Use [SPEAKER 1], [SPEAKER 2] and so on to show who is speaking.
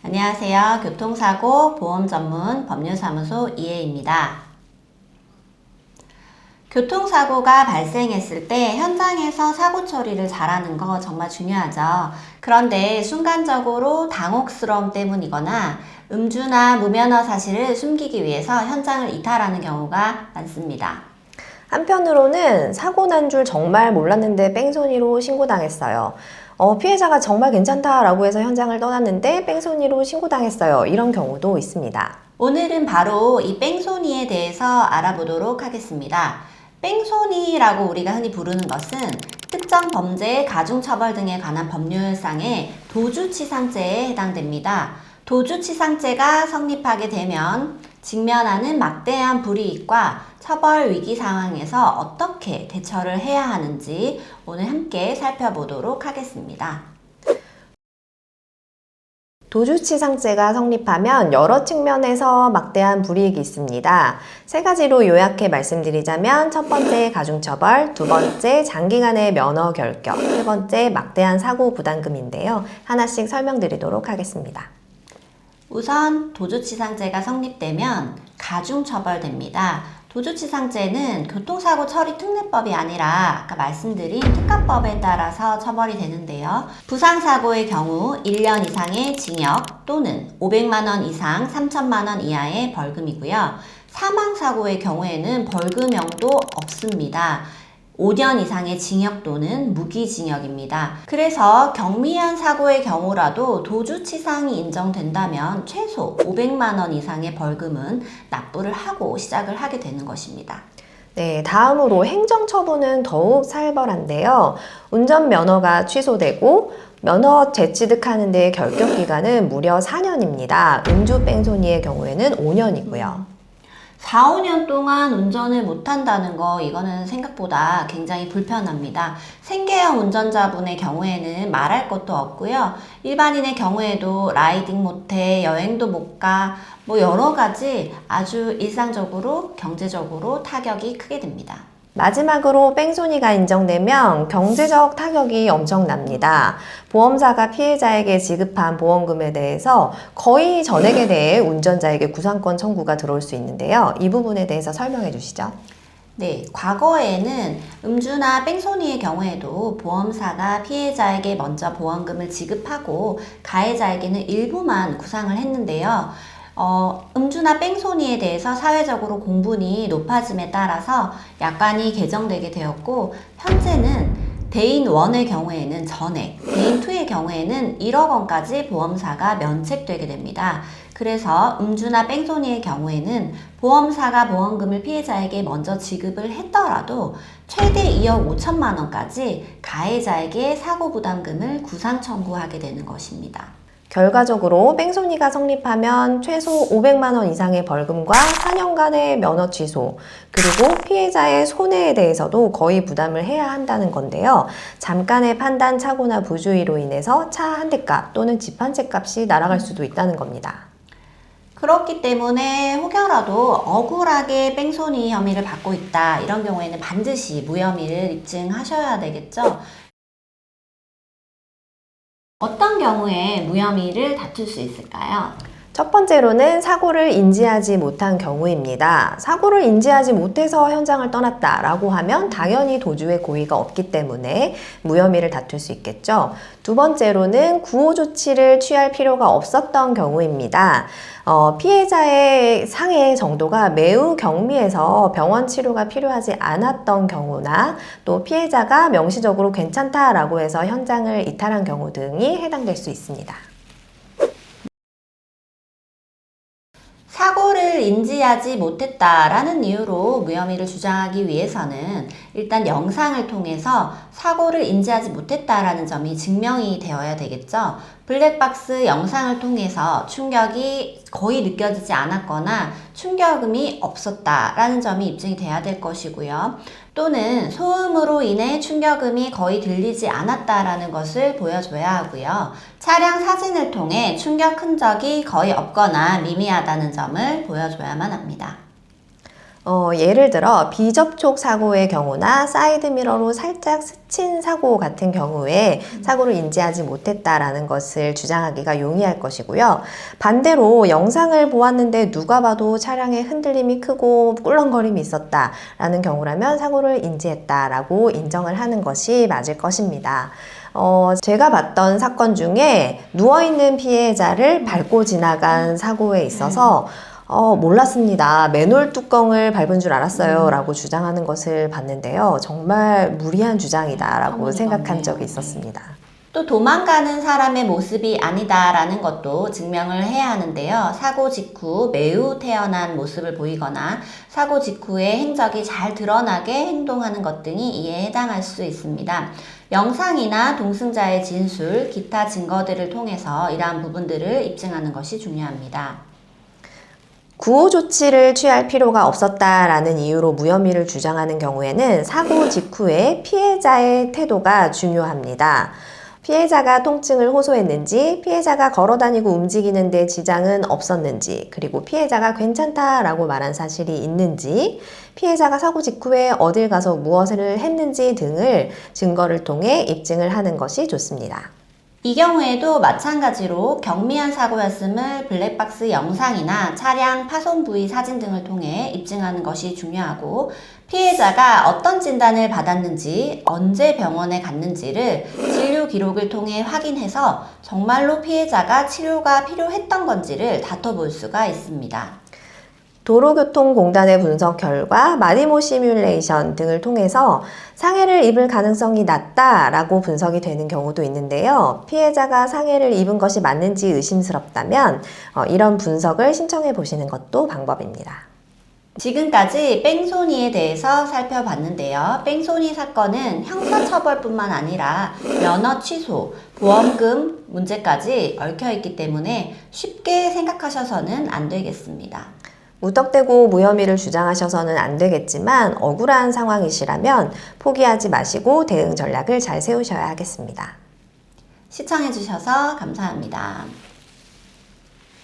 [SPEAKER 1] 안녕하세요. 교통사고 보험 전문 법률사무소 이혜입니다. 교통사고가 발생했을 때 현장에서 사고 처리를 잘하는 거 정말 중요하죠. 그런데 순간적으로 당혹스러움 때문이거나 음주나 무면허 사실을 숨기기 위해서 현장을 이탈하는 경우가 많습니다.
[SPEAKER 2] 한편으로는 사고 난 줄 정말 몰랐는데 뺑소니로 신고당했어요. 피해자가 정말 괜찮다라고 해서 현장을 떠났는데 뺑소니로 신고당했어요. 이런 경우도 있습니다.
[SPEAKER 1] 오늘은 바로 이 뺑소니에 대해서 알아보도록 하겠습니다. 뺑소니라고 우리가 흔히 부르는 것은 특정 범죄, 가중처벌 등에 관한 법률상의 도주치상죄에 해당됩니다. 도주치상죄가 성립하게 되면 직면하는 막대한 불이익과 처벌 위기 상황에서 어떻게 대처를 해야 하는지 오늘 함께 살펴보도록 하겠습니다.
[SPEAKER 2] 도주치상죄가 성립하면 여러 측면에서 막대한 불이익이 있습니다. 세 가지로 요약해 말씀드리자면 첫 번째 가중처벌, 두 번째 장기간의 면허 결격, 세 번째 막대한 사고 부담금인데요. 하나씩 설명드리도록 하겠습니다.
[SPEAKER 1] 우선 도주치상죄가 성립되면 가중처벌됩니다. 도주치상죄는 교통사고 처리 특례법이 아니라 아까 말씀드린 특가법에 따라서 처벌이 되는데요. 부상사고의 경우 1년 이상의 징역 또는 500만 원 이상 3천만 원 이하의 벌금이고요. 사망사고의 경우에는 벌금형도 없습니다. 5년 이상의 징역 또는 무기징역입니다. 그래서 경미한 사고의 경우라도 도주치상이 인정된다면 최소 500만 원 이상의 벌금은 납부를 하고 시작을 하게 되는 것입니다.
[SPEAKER 2] 네, 다음으로 행정처분은 더욱 살벌한데요. 운전면허가 취소되고 면허 재취득하는 데의 결격기간은 무려 4년입니다. 음주 뺑소니의 경우에는 5년이고요.
[SPEAKER 1] 4, 5년 동안 운전을 못한다는 거 이거는 생각보다 굉장히 불편합니다. 생계형 운전자분의 경우에는 말할 것도 없고요. 일반인의 경우에도 라이딩 못해, 여행도 못 가, 여러 가지 아주 일상적으로 경제적으로 타격이 크게 됩니다.
[SPEAKER 2] 마지막으로 뺑소니가 인정되면 경제적 타격이 엄청납니다. 보험사가 피해자에게 지급한 보험금에 대해서 거의 전액에 대해 운전자에게 구상권 청구가 들어올 수 있는데요. 이 부분에 대해서 설명해 주시죠.
[SPEAKER 1] 네, 과거에는 음주나 뺑소니의 경우에도 보험사가 피해자에게 먼저 보험금을 지급하고 가해자에게는 일부만 구상을 했는데요. 음주나 뺑소니에 대해서 사회적으로 공분이 높아짐에 따라서 약관이 개정되게 되었고, 현재는 대인 1의 경우에는 전액, 대인 2의 경우에는 1억 원까지 보험사가 면책되게 됩니다. 그래서 음주나 뺑소니의 경우에는 보험사가 보험금을 피해자에게 먼저 지급을 했더라도 최대 2억 5천만 원까지 가해자에게 사고 부담금을 구상 청구하게 되는 것입니다.
[SPEAKER 2] 결과적으로 뺑소니가 성립하면 최소 500만 원 이상의 벌금과 4년간의 면허 취소, 그리고 피해자의 손해에 대해서도 거의 부담을 해야 한다는 건데요. 잠깐의 판단 착오나 부주의로 인해서 차 한 대 값 또는 집 한 채 값이 날아갈 수도 있다는 겁니다.
[SPEAKER 1] 그렇기 때문에 혹여라도 억울하게 뺑소니 혐의를 받고 있다, 이런 경우에는 반드시 무혐의를 입증하셔야 되겠죠. 어떤 경우에 무혐의를 다툴 수 있을까요?
[SPEAKER 2] 첫 번째로는 사고를 인지하지 못한 경우입니다. 사고를 인지하지 못해서 현장을 떠났다라고 하면 당연히 도주의 고의가 없기 때문에 무혐의를 다툴 수 있겠죠. 두 번째로는 구호 조치를 취할 필요가 없었던 경우입니다. 피해자의 상해 정도가 매우 경미해서 병원 치료가 필요하지 않았던 경우나 또 피해자가 명시적으로 괜찮다라고 해서 현장을 이탈한 경우 등이 해당될 수 있습니다.
[SPEAKER 1] 사고를 인지하지 못했다라는 이유로 무혐의를 주장하기 위해서는 일단 영상을 통해서 사고를 인지하지 못했다라는 점이 증명이 되어야 되겠죠. 블랙박스 영상을 통해서 충격이 거의 느껴지지 않았거나 충격음이 없었다라는 점이 입증이 돼야 될 것이고요. 또는 소음으로 인해 충격음이 거의 들리지 않았다라는 것을 보여줘야 하고요. 차량 사진을 통해 충격 흔적이 거의 없거나 미미하다는 점을 보여줘야만 합니다.
[SPEAKER 2] 예를 들어 비접촉 사고의 경우나 사이드미러로 살짝 스친 사고 같은 경우에 사고를 인지하지 못했다라는 것을 주장하기가 용이할 것이고요. 반대로 영상을 보았는데 누가 봐도 차량의 흔들림이 크고 꿀렁거림이 있었다라는 경우라면 사고를 인지했다라고 인정을 하는 것이 맞을 것입니다. 제가 봤던 사건 중에 누워있는 피해자를 밟고 지나간 사고에 있어서 몰랐습니다. 맨홀 뚜껑을 밟은 줄 알았어요. 라고 주장하는 것을 봤는데요. 정말 무리한 주장이다. 라고 생각한 적이 있었습니다.
[SPEAKER 1] 또 도망가는 사람의 모습이 아니다라는 것도 증명을 해야 하는데요. 사고 직후 매우 태연한 모습을 보이거나 사고 직후의 행적이 잘 드러나게 행동하는 것 등이 이에 해당할 수 있습니다. 영상이나 동승자의 진술, 기타 증거들을 통해서 이러한 부분들을 입증하는 것이 중요합니다.
[SPEAKER 2] 구호 조치를 취할 필요가 없었다라는 이유로 무혐의를 주장하는 경우에는 사고 직후에 피해자의 태도가 중요합니다. 피해자가 통증을 호소했는지, 피해자가 걸어다니고 움직이는데 지장은 없었는지, 그리고 피해자가 괜찮다라고 말한 사실이 있는지, 피해자가 사고 직후에 어딜 가서 무엇을 했는지 등을 증거를 통해 입증을 하는 것이 좋습니다.
[SPEAKER 1] 이 경우에도 마찬가지로 경미한 사고였음을 블랙박스 영상이나 차량 파손 부위 사진 등을 통해 입증하는 것이 중요하고, 피해자가 어떤 진단을 받았는지, 언제 병원에 갔는지를 진료 기록을 통해 확인해서 정말로 피해자가 치료가 필요했던 건지를 다퉈볼 수가 있습니다.
[SPEAKER 2] 도로교통공단의 분석 결과 마디모 시뮬레이션 등을 통해서 상해를 입을 가능성이 낮다라고 분석이 되는 경우도 있는데요. 피해자가 상해를 입은 것이 맞는지 의심스럽다면 이런 분석을 신청해 보시는 것도 방법입니다.
[SPEAKER 1] 지금까지 뺑소니에 대해서 살펴봤는데요. 뺑소니 사건은 형사처벌뿐만 아니라 면허 취소, 보험금 문제까지 얽혀있기 때문에 쉽게 생각하셔서는 안 되겠습니다.
[SPEAKER 2] 무턱대고 무혐의를 주장하셔서는 안 되겠지만 억울한 상황이시라면 포기하지 마시고 대응 전략을 잘 세우셔야 하겠습니다.
[SPEAKER 1] 시청해주셔서 감사합니다.